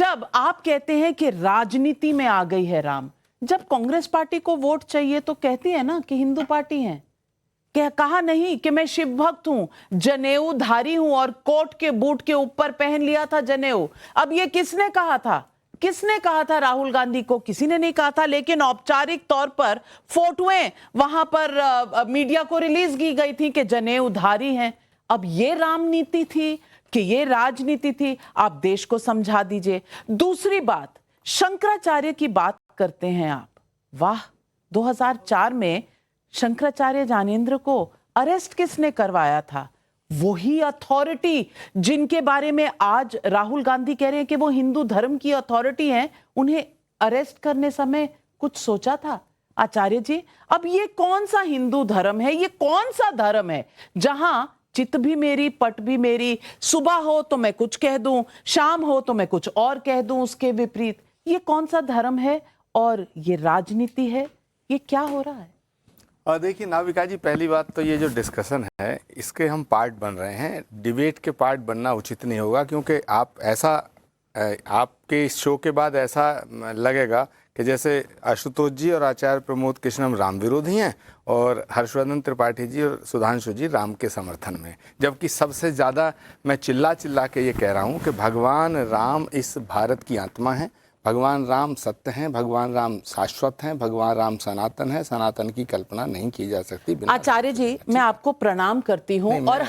जब आप कहते हैं कि राजनीति में आ गई है राम, जब कांग्रेस पार्टी को वोट चाहिए तो कहती है ना कि हिंदू पार्टी है। कहा नहीं कि मैं शिव भक्त हूं, जनेऊधारी हूं और कोट के बूट के ऊपर पहन लिया था जनेऊ। अब ये किसने कहा था? किसने कहा था राहुल गांधी को? किसी ने नहीं कहा था, लेकिन औपचारिक तौर पर फोटोएं वहां पर मीडिया को रिलीज की गई थी कि जनेऊधारी हैं। अब ये रामनीति थी कि ये राजनीति थी? आप देश को समझा दीजिए। दूसरी बात, शंकराचार्य की बात करते हैं आप। वाह, 2004 में शंकराचार्य ज्ञानेंद्र को अरेस्ट किसने करवाया था? वही अथॉरिटी जिनके बारे में आज राहुल गांधी कह रहे हैं कि वो हिंदू धर्म की अथॉरिटी हैं। उन्हें अरेस्ट करने समय कुछ सोचा था आचार्य जी? अब ये कौन सा हिंदू धर्म है? ये कौन सा धर्म है जहां चित भी मेरी पट भी मेरी, सुबह हो तो मैं कुछ कह दूं, शाम हो तो मैं कुछ और कह दूं उसके विपरीत? ये कौन सा धर्म है और ये राजनीति है? ये क्या हो रहा है? और देखिए नाविका जी, पहली बात तो ये जो डिस्कशन है इसके हम पार्ट बन रहे हैं, डिबेट के पार्ट बनना उचित नहीं होगा, क्योंकि आपके इस शो के बाद ऐसा लगेगा कि जैसे आशुतोष जी और आचार्य प्रमोद कृष्णम राम विरोधी हैं और हर्षवर्धन त्रिपाठी जी और सुधांशु जी राम के समर्थन में। जबकि सबसे ज़्यादा मैं चिल्ला चिल्ला के ये कह रहा हूँ कि भगवान राम इस भारत की आत्मा है, भगवान राम सत्य हैं, भगवान राम शाश्वत हैं, भगवान राम सनातन है, सनातन की कल्पना नहीं की जा सकती। आचार्य जी, मैं आपको प्रणाम करती हूँ और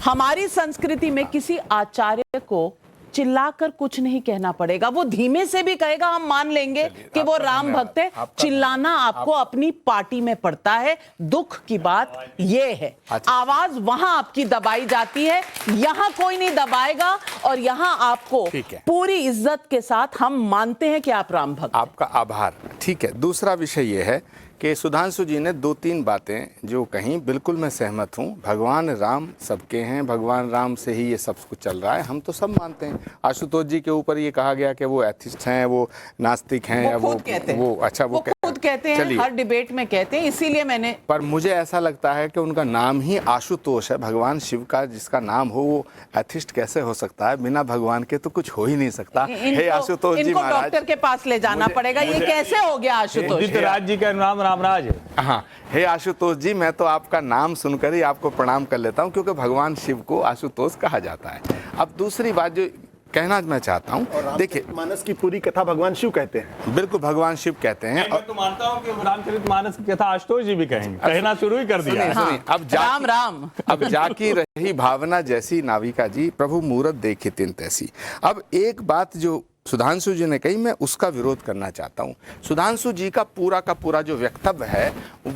हमारी संस्कृति में किसी आचार्य को चिल्लाकर कुछ नहीं कहना पड़ेगा। वो धीमे से भी कहेगा, हम मान लेंगे कि वो राम भक्त है। चिल्लाना आपको अपनी पार्टी में पड़ता है। दुख की बात ये है, आवाज वहां आपकी दबाई जाती है, यहां कोई नहीं दबाएगा। और यहां आपको पूरी इज्जत के साथ हम मानते हैं कि आप राम भक्त। आपका आभार। ठीक है, दूसरा विषय ये है कि सुधांशु जी ने 2-3 बातें जो कहीं, बिल्कुल मैं सहमत हूँ। भगवान राम सबके हैं, भगवान राम से ही ये सब कुछ चल रहा है, हम तो सब मानते हैं। आशुतोष जी के ऊपर ये कहा गया कि वो एथिस्ट हैं, वो नास्तिक हैं, वो खुद कहते हैं, हर डिबेट में कहते हैं, इसीलिए मैंने। पर मुझे ऐसा लगता है कि उनका नाम ही आशुतोष है, भगवान शिव का जिसका नाम हो वो एथिस्ट कैसे हो सकता है? बिना भगवान के तो कुछ हो ही नहीं सकता। हे आशुतोष जी महाराज, डॉक्टर के पास ले जाना पड़ेगा। ये कैसे हो गया आशुतोष? राज जी का नाम रामराज है। हाँ, हे आशुतोष जी, मैं तो आपका नाम सुनकर ही आपको प्रणाम कर लेता हूँ, क्योंकि भगवान शिव को आशुतोष कहा जाता है। अब दूसरी बात जो कहना मैं चाहता हूँ, देखिए मानस की पूरी कथा भगवान शिव कहते हैं। बिल्कुल, भगवान शिव कहते हैं। मैं तो मानता हूँ कि रामचरित मानस की कथा आशुतोष जी भी कहेंगे, कहना शुरू ही कर दिया। अब जाकी रही भावना जैसी नाविका जी, प्रभु मूरत देखी तिन तैसी। अब एक बात जो सुधांशु जी ने कही, मैं उसका विरोध करना चाहता हूँ। सुधांशु जी का पूरा जो वक्तव्य है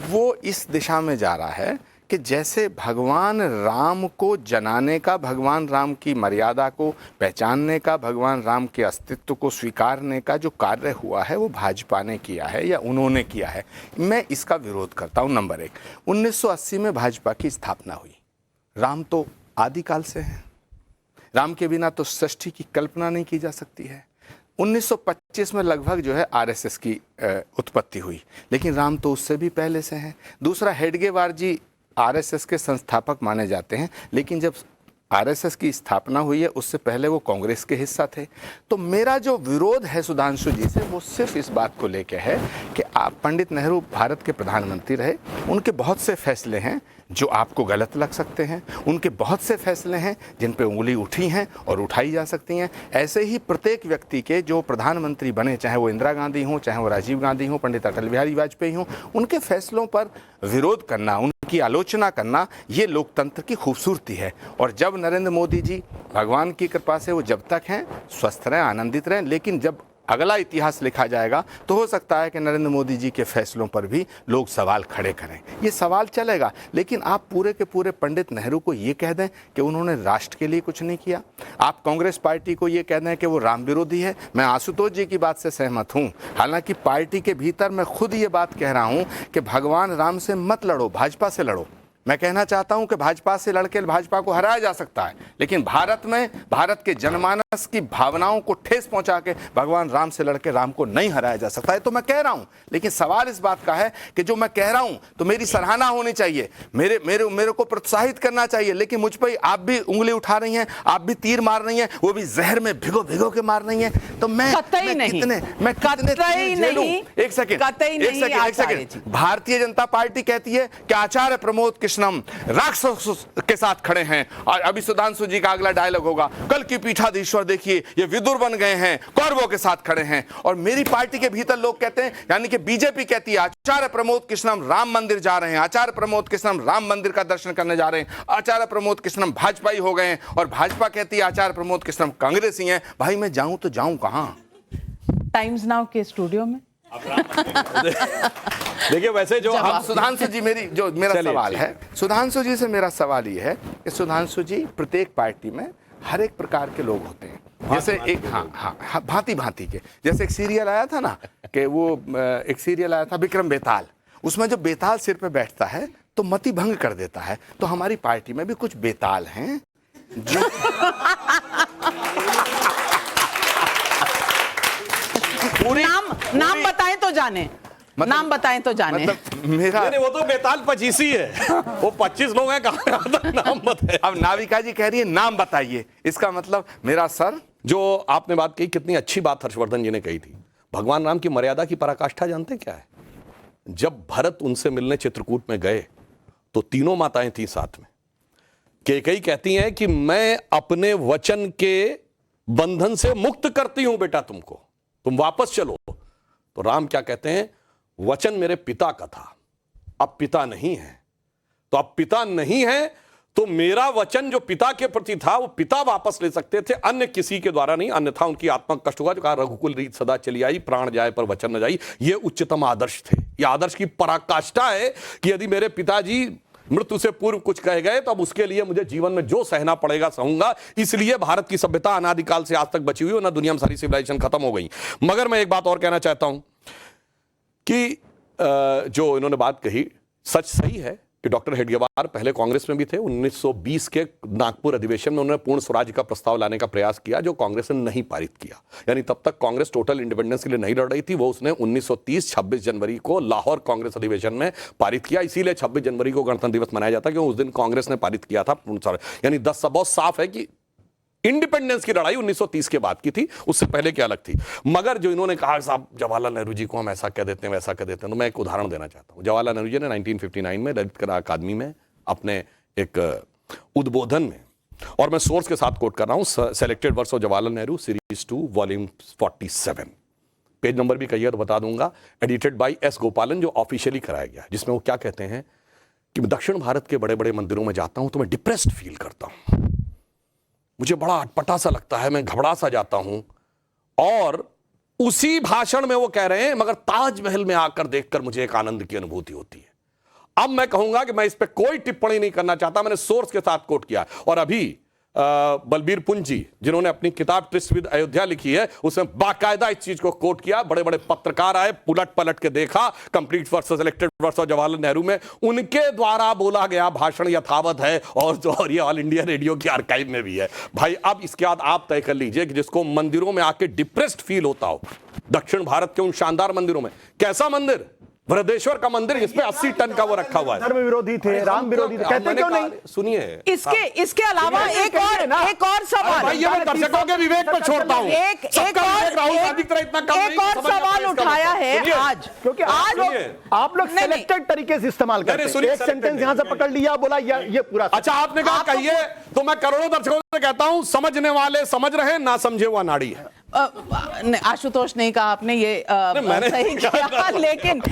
वो इस दिशा में जा रहा है कि जैसे भगवान राम को जनाने का, भगवान राम की मर्यादा को पहचानने का, भगवान राम के अस्तित्व को स्वीकारने का जो कार्य हुआ है वो भाजपा ने किया है या उन्होंने किया है। मैं इसका विरोध करता हूँ। नंबर 1, 1980 में भाजपा की स्थापना हुई। राम तो आदिकाल से हैं, राम के बिना तो सृष्टि की कल्पना नहीं की जा सकती है। 1925 में लगभग जो है आरएसएस की उत्पत्ति हुई, लेकिन राम तो उससे भी पहले से हैं। दूसरा, हेडगेवार जी आरएसएस के संस्थापक माने जाते हैं, लेकिन जब आरएसएस की स्थापना हुई है उससे पहले वो कांग्रेस के हिस्सा थे। तो मेरा जो विरोध है सुधांशु जी से वो सिर्फ इस बात को लेकर है कि आप, पंडित नेहरू भारत के प्रधानमंत्री रहे, उनके बहुत से फैसले हैं जो आपको गलत लग सकते हैं, उनके बहुत से फैसले हैं जिन पे उंगली उठी हैं और उठाई जा सकती हैं। ऐसे ही प्रत्येक व्यक्ति के जो प्रधानमंत्री बने, चाहे वो इंदिरा गांधी हों, चाहे वो राजीव गांधी हों, पंडित अटल बिहारी वाजपेयी हों, उनके फैसलों पर विरोध करना, उनकी आलोचना करना, ये लोकतंत्र की खूबसूरती है। और जब नरेंद्र मोदी जी, भगवान की कृपा से वो जब तक हैं स्वस्थ रहें, आनंदित रहें, लेकिन जब अगला इतिहास लिखा जाएगा तो हो सकता है कि नरेंद्र मोदी जी के फैसलों पर भी लोग सवाल खड़े करें। ये सवाल चलेगा, लेकिन आप पूरे के पूरे पंडित नेहरू को ये कह दें कि उन्होंने राष्ट्र के लिए कुछ नहीं किया। आप कांग्रेस पार्टी को ये कह दें कि वो राम विरोधी है। मैं आशुतोष जी की बात से सहमत हूँ, हालांकि पार्टी के भीतर मैं खुद ये बात कह रहा हूँ कि भगवान राम से मत लड़ो, भाजपा से लड़ो। मैं कहना चाहता हूं कि भाजपा से लड़के भाजपा को हराया जा सकता है, लेकिन भारत में भारत के जनमानस की भावनाओं को ठेस पहुंचा के भगवान राम से लड़के राम को नहीं हराया जा सकता है। तो मैं कह रहा हूं, लेकिन सवाल इस बात का है कि जो मैं कह रहा हूं तो मेरी सराहना होनी चाहिए, मेरे मेरे मेरे को प्रोत्साहित करना चाहिए, लेकिन मुझ पर आप भी उंगली उठा रही हैं, आप भी तीर मार रही हैं, वो भी जहर में भिगो भिगो के मार रही हैं। तो मैं कतई नहीं, कतई नहीं। एक सेकंड, भारतीय जनता पार्टी कहती है कि आचार्य प्रमोद कृष्णम राक्षसों के साथ खड़े हैं, और अभी सुधांशु जी का अगला डायलॉग होगा, कल की पीठाधीश्वर देखिए ये विदुर बन गए हैं, कौरवों के साथ खड़े हैं। और मेरी पार्टी के भीतर लोग कहते हैं, यानी कि बीजेपी कहती है आचार्य प्रमोद कृष्णम राम मंदिर जा रहे हैं, आचार्य प्रमोद कृष्णम राम मंदिर का दर्शन करने जा रहे हैं, आचार्य प्रमोद कृष्णम भाजपाई हो गए हैं, और भाजपा कहती है आचार्य प्रमोद कृष्णम कांग्रेसी हैं। भाई मैं जाऊं तो जाऊं कहां? टाइम्स नाउ के स्टूडियो में देखिए वैसे जो हम सुधांशु जी, मेरा सवाल है सुधांशु जी से, मेरा सवाल ये है कि सुधांशु जी, प्रत्येक पार्टी में हर एक प्रकार के लोग होते हैं, जैसे एक भांति भांति के, जैसे एक सीरियल आया था ना, कि वो एक सीरियल आया था विक्रम बेताल, उसमें जो बेताल सिर पे बैठता है तो मति भंग कर देता है। तो हमारी पार्टी में भी कुछ बेताल हैं जो नाम बताएं तो जाने, नाम बताएं तो जाने। मतलब मेरा नहीं, वो तो बेताल 25 ही है, वो 25 लोग हैं, कहाँ तक नाम बताए। अब नाविका जी कह रही है नाम बताइए, इसका मतलब मेरा सर। जो आपने बात कही, कितनी अच्छी बात हर्षवर्धन जी ने कही थी। भगवान राम की मर्यादा की पराकाष्ठा जानते क्या है? जब भरत उनसे मिलने चित्रकूट में गए तो तीनों माताएं थी साथ में। कैकेयी कहती हैं कि मैं अपने वचन के बंधन से मुक्त करती हूं बेटा तुमको, तुम वापस चलो। तो राम क्या कहते हैं? वचन मेरे पिता का था, अब पिता नहीं है। तो अब पिता नहीं है तो मेरा वचन जो पिता के प्रति था वो पिता वापस ले सकते थे, अन्य किसी के द्वारा नहीं, अन्यथा उनकी आत्मा कष्ट होगा। जो कहा रघुकुल रीत सदा चली आई, प्राण जाए पर वचन न जाई, ये उच्चतम आदर्श थे। ये आदर्श की पराकाष्ठा है कि यदि मेरे पिताजी मृत्यु से पूर्व कुछ कह गए तो अब उसके लिए मुझे जीवन में जो सहना पड़ेगा सहूंगा। इसलिए भारत की सभ्यता अनादिकाल से आज तक बची हुई है, ना दुनिया में सारी सिविलाइजेशन खत्म हो गई। मगर मैं एक बात और कहना चाहता हूं कि जो इन्होंने बात कही सच सही है कि डॉक्टर हेडगेवार पहले कांग्रेस में भी थे। 1920 के नागपुर अधिवेशन में उन्होंने पूर्ण स्वराज का प्रस्ताव लाने का प्रयास किया, जो कांग्रेस ने नहीं पारित किया। यानी तब तक कांग्रेस टोटल इंडिपेंडेंस के लिए नहीं लड़ रही थी, वो उसने 1930 26 जनवरी को लाहौर कांग्रेस अधिवेशन में पारित किया। इसीलिए 26 जनवरी को गणतंत्र दिवस मनाया जाता है, क्योंकि उस दिन कांग्रेस ने पारित किया था पूर्ण स्वराज। यानी 10 बहुत साफ है कि इंडिपेंडेंस की लड़ाई 1930 के बाद की थी, उससे पहले की अलग थी। मगर जो इन्होंने कहा साहब जवाहरलाल नेहरू जी को हम ऐसा कह देते हैं वैसा कह देते हैं, तो मैं एक उदाहरण देना चाहता हूं। जवाहरलाल नेहरू जी ने 1959 में ललित कला अकादमी में अपने एक उद्बोधन में, और मैं सोर्स के साथ कोट कर रहा हूं, selected works of Jawaharlal Nehru series 2 volume 47, page number भी कहिए तो बता दूंगा, एडिटेड बाय एस गोपालन, जो ऑफिशियली कराया गया, जिसमें वो क्या कहते हैं कि मैं दक्षिण भारत के बड़े बड़े मंदिरों में जाता हूं तो मैं डिप्रेस्ड फील करता हूं, मुझे बड़ा अटपटा सा लगता है, मैं घबरा सा जाता हूं। और उसी भाषण में वो कह रहे हैं मगर ताजमहल में आकर देखकर मुझे एक आनंद की अनुभूति होती है। अब मैं कहूंगा कि मैं इस पे कोई टिप्पणी नहीं करना चाहता, मैंने सोर्स के साथ कोट किया। और अभी बलबीर पुंज जी जिन्होंने अपनी किताब ट्रिस्ट विद अयोध्या लिखी है, उसमें बाकायदा इस चीज को कोट किया। बड़े बड़े पत्रकार आए, उलट पलट के देखा, complete versus selected versus Jawaharlal Nehru में उनके द्वारा बोला गया भाषण यथावत है, और ये ऑल इंडिया रेडियो की आर्काइव में भी है। भाई अब इसके बाद आप तय कर लीजिए कि जिसको मंदिरों में आके डिप्रेस्ड फील होता हो, दक्षिण भारत के उन शानदार मंदिरों में, कैसा मंदिर? बृहदेश्वर का मंदिर जिसपे 80 टन का वो रखा हुआ है। धर्म विरोधी थे, राम विरोधी थे, कहते क्यों नहीं? सुनिए, इसके अलावा एक और सवाल, भाई ये मैं दर्शकों के विवेक पे छोड़ता हूं। एक राहुल गांधी की तरह इतना कम नहीं और समझ सवाल इसका उठाया मतलब। है सुनिए, आज, क्योंकि आप लोग नहीं, सिलेक्टेड तरीके से इस्तेमाल करते हैं। सुनिए, एक सेंटेंस यहां से पकड़ लिया, बोला ये पूरा। अच्छा आपने कहा कहिए, तो मैं करोड़ों दर्शकों से कहता हूं, समझने वाले समझ रहे, ना समझे हुआ नाड़ी है। आशुतोष नहीं कहा आपने, ये मैंने सही किया, लेकिन